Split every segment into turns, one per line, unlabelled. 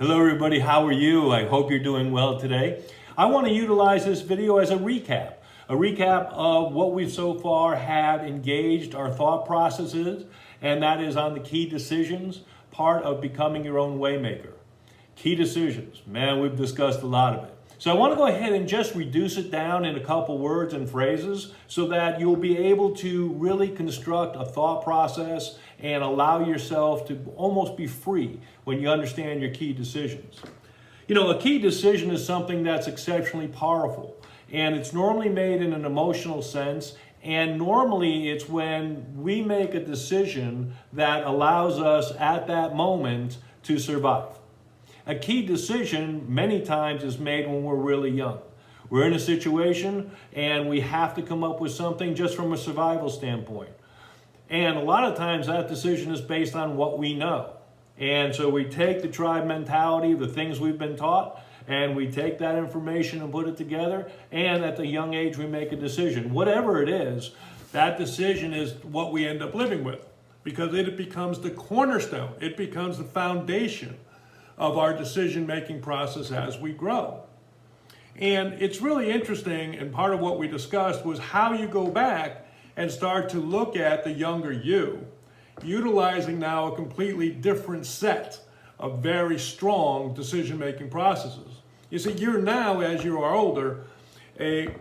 Hello everybody, how are you? I hope you're doing well today. I want to utilize this video as a recap of what we've so far have engaged our thought processes, and that is on the key decisions, part of becoming your own waymaker. Key decisions, man, we've discussed a lot of it. So I want to go ahead and just reduce it down in a couple words and phrases so that you'll be able to really construct a thought process and allow yourself to almost be free when you understand your key decisions. You know, a key decision is something that's exceptionally powerful, and it's normally made in an emotional sense, and normally it's when we make a decision that allows us at that moment to survive. A key decision many times is made when we're really young. We're in a situation and we have to come up with something just from a survival standpoint. And a lot of times that decision is based on what we know. And so we take the tribe mentality, the things we've been taught, and we take that information and put it together, and at the young age we make a decision. Whatever it is, that decision is what we end up living with, because it becomes the cornerstone, it becomes the foundation of our decision-making process as we grow. And it's really interesting, and part of what we discussed was how you go back and start to look at the younger you, utilizing now a completely different set of very strong decision-making processes. You see, you're now, as you are older, a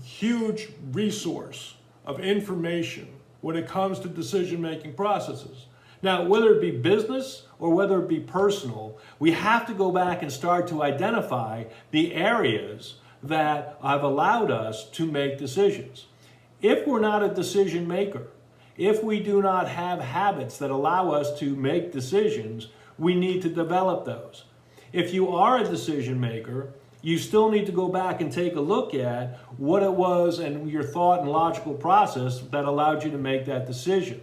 huge resource of information when it comes to decision-making processes. Now, whether it be business or whether it be personal, we have to go back and start to identify the areas that have allowed us to make decisions. If we're not a decision maker, if we do not have habits that allow us to make decisions, we need to develop those. If you are a decision maker, you still need to go back and take a look at what it was and your thought and logical process that allowed you to make that decision.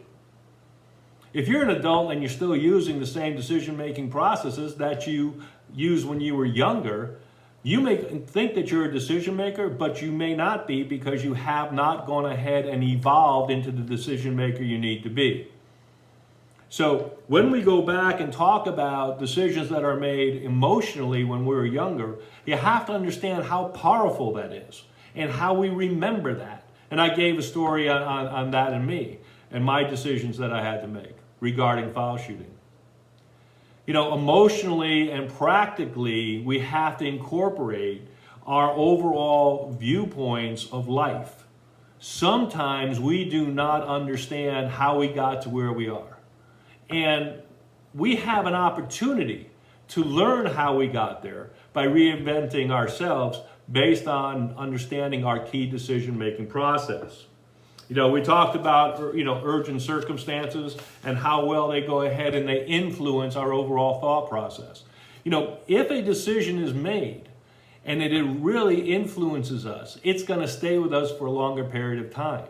If you're an adult and you're still using the same decision-making processes that you used when you were younger, you may think that you're a decision maker, but you may not be, because you have not gone ahead and evolved into the decision maker you need to be. So when we go back and talk about decisions that are made emotionally when we were younger, you have to understand how powerful that is and how we remember that. And I gave a story on that and me and my decisions that I had to make regarding foul shooting. You know, emotionally and practically, we have to incorporate our overall viewpoints of life. Sometimes we do not understand how we got to where we are. And we have an opportunity to learn how we got there by reinventing ourselves based on understanding our key decision-making process. You know, we talked about, urgent circumstances and how well they go ahead and they influence our overall thought process. You know, if a decision is made and it really influences us, it's going to stay with us for a longer period of time.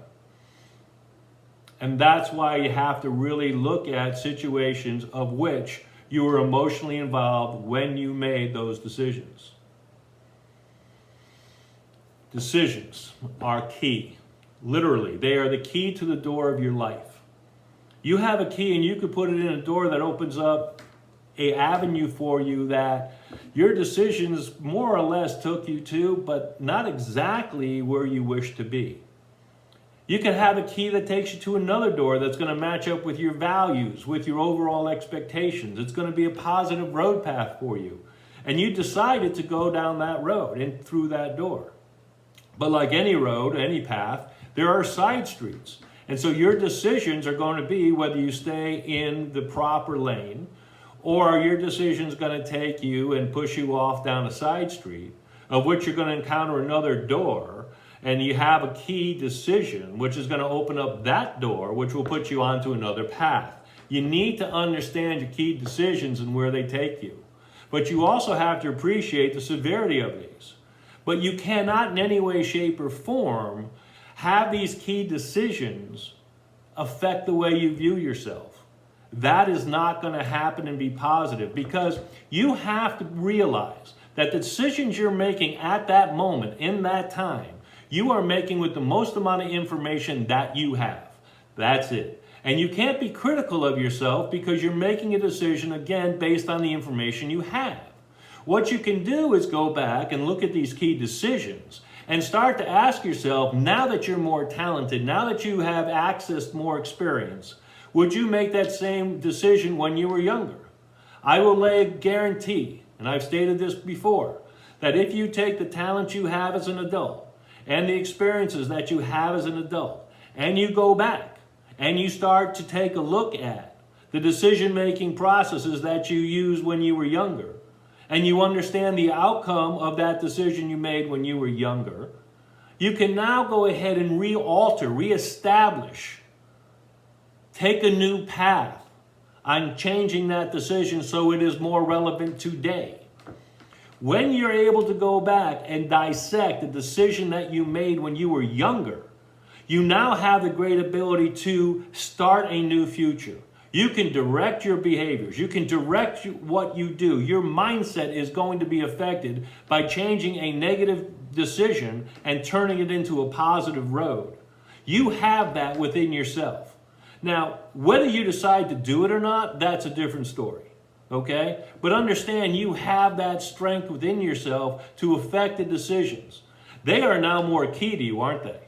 And that's why you have to really look at situations of which you were emotionally involved when you made those decisions. Decisions are key. Literally, they are the key to the door of your life. You have a key and you could put it in a door that opens up an avenue for you that your decisions more or less took you to, but not exactly where you wish to be. You can have a key that takes you to another door that's going to match up with your values, with your overall expectations. It's going to be a positive road path for you. And you decided to go down that road and through that door. But like any road, any path, there are side streets. And so your decisions are going to be whether you stay in the proper lane or your decision is going to take you and push you off down a side street, of which you're going to encounter another door, and you have a key decision which is going to open up that door, which will put you onto another path. You need to understand your key decisions and where they take you. But you also have to appreciate the severity of these. But you cannot in any way, shape, or form have these key decisions affect the way you view yourself. That is not going to happen and be positive, because you have to realize that the decisions you're making at that moment, in that time, you are making with the most amount of information that you have. That's it. And you can't be critical of yourself because you're making a decision, again, based on the information you have. What you can do is go back and look at these key decisions and start to ask yourself, now that you're more talented, now that you have accessed more experience, would you make that same decision when you were younger? I will lay a guarantee, and I've stated this before, that if you take the talent you have as an adult and the experiences that you have as an adult, and you go back and you start to take a look at the decision-making processes that you used when you were younger, and you understand the outcome of that decision you made when you were younger, you can now go ahead and reestablish, take a new path on changing that decision so it is more relevant today. When you're able to go back and dissect the decision that you made when you were younger, you now have the great ability to start a new future. You can direct your behaviors. You can direct what you do. Your mindset is going to be affected by changing a negative decision and turning it into a positive road. You have that within yourself. Now, whether you decide to do it or not, that's a different story. Okay? But understand you have that strength within yourself to affect the decisions. They are now more key to you, aren't they?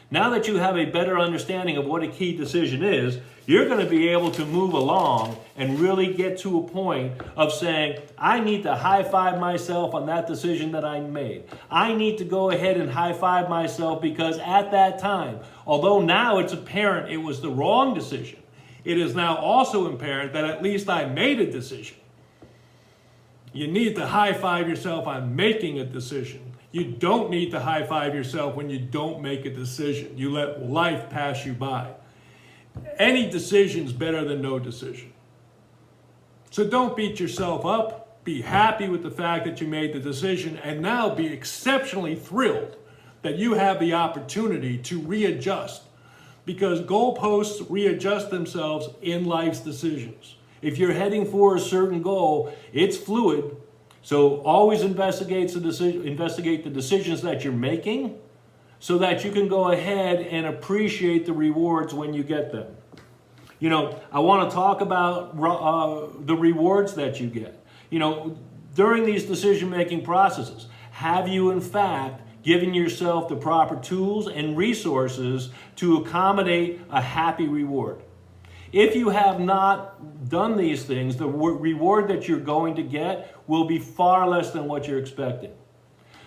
Now that you have a better understanding of what a key decision is, you're going to be able to move along and really get to a point of saying, I need to high-five myself on that decision that I made. I need to go ahead and high-five myself because at that time, although now it's apparent it was the wrong decision, it is now also apparent that at least I made a decision. You need to high-five yourself on making a decision. You don't need to high-five yourself when you don't make a decision. You let life pass you by. Any decision's better than no decision. So don't beat yourself up. Be happy with the fact that you made the decision, and now be exceptionally thrilled that you have the opportunity to readjust, because goalposts readjust themselves in life's decisions. If you're heading for a certain goal, it's fluid. So always investigate the decisions that you're making so that you can go ahead and appreciate the rewards when you get them. You know, I want to talk about the rewards that you get. You know, during these decision-making processes, have you in fact given yourself the proper tools and resources to accommodate a happy reward? If you have not done these things, the reward that you're going to get will be far less than what you're expecting.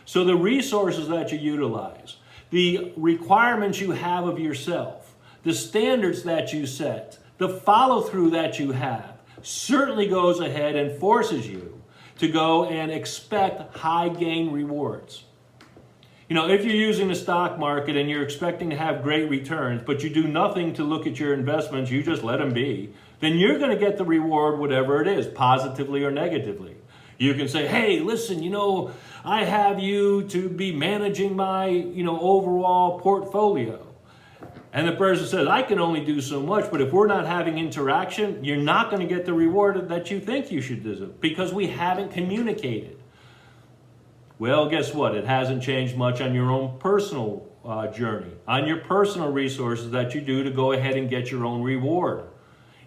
So the resources that you utilize, the requirements you have of yourself, the standards that you set, the follow-through that you have, certainly goes ahead and forces you to go and expect high gain rewards. You know, if you're using the stock market and you're expecting to have great returns, but you do nothing to look at your investments, you just let them be, then you're going to get the reward whatever it is, positively or negatively. You can say, hey, listen, you know, I have you to be managing my, overall portfolio. And the person says, I can only do so much, but if we're not having interaction, you're not going to get the reward that you think you should deserve because we haven't communicated. Well, guess what? It hasn't changed much on your own personal journey, on your personal resources that you do to go ahead and get your own reward.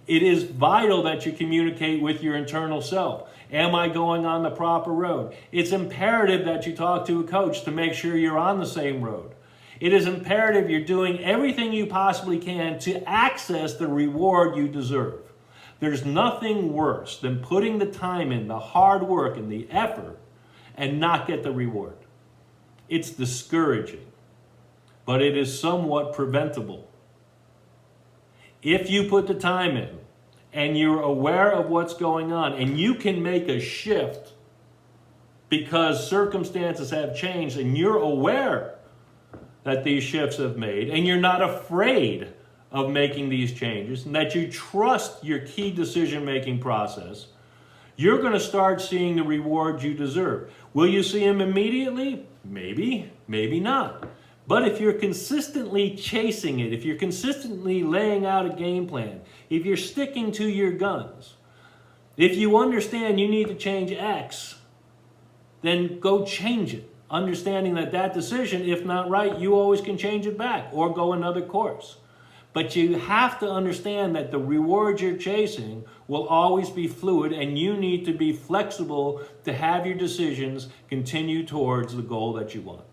It is vital that you communicate with your internal self. Am I going on the proper road? It's imperative that you talk to a coach to make sure you're on the same road. It is imperative you're doing everything you possibly can to access the reward you deserve. There's nothing worse than putting the time in, the hard work and the effort, and not get the reward. It's discouraging, but it is somewhat preventable. If you put the time in and you're aware of what's going on and you can make a shift because circumstances have changed and you're aware that these shifts have made and you're not afraid of making these changes and that you trust your key decision-making process, you're going to start seeing the rewards you deserve. Will you see them immediately? Maybe, maybe not. But if you're consistently chasing it, if you're consistently laying out a game plan, if you're sticking to your guns, if you understand you need to change X, then go change it. Understanding that that decision, if not right, you always can change it back or go another course. But you have to understand that the rewards you're chasing will always be fluid, and you need to be flexible to have your decisions continue towards the goal that you want.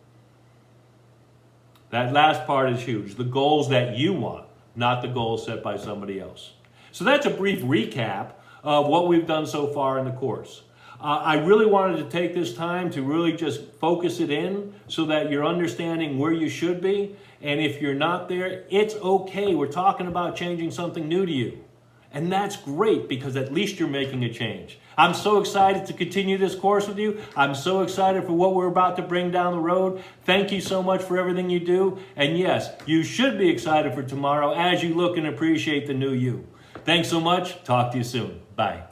That last part is huge. The goals that you want, not the goals set by somebody else. So that's a brief recap of what we've done so far in the course. I really wanted to take this time to really just focus it in so that you're understanding where you should be. And if you're not there, it's okay. We're talking about changing something new to you. And that's great, because at least you're making a change. I'm so excited to continue this course with you. I'm so excited for what we're about to bring down the road. Thank you so much for everything you do. And yes, you should be excited for tomorrow as you look and appreciate the new you. Thanks so much. Talk to you soon. Bye.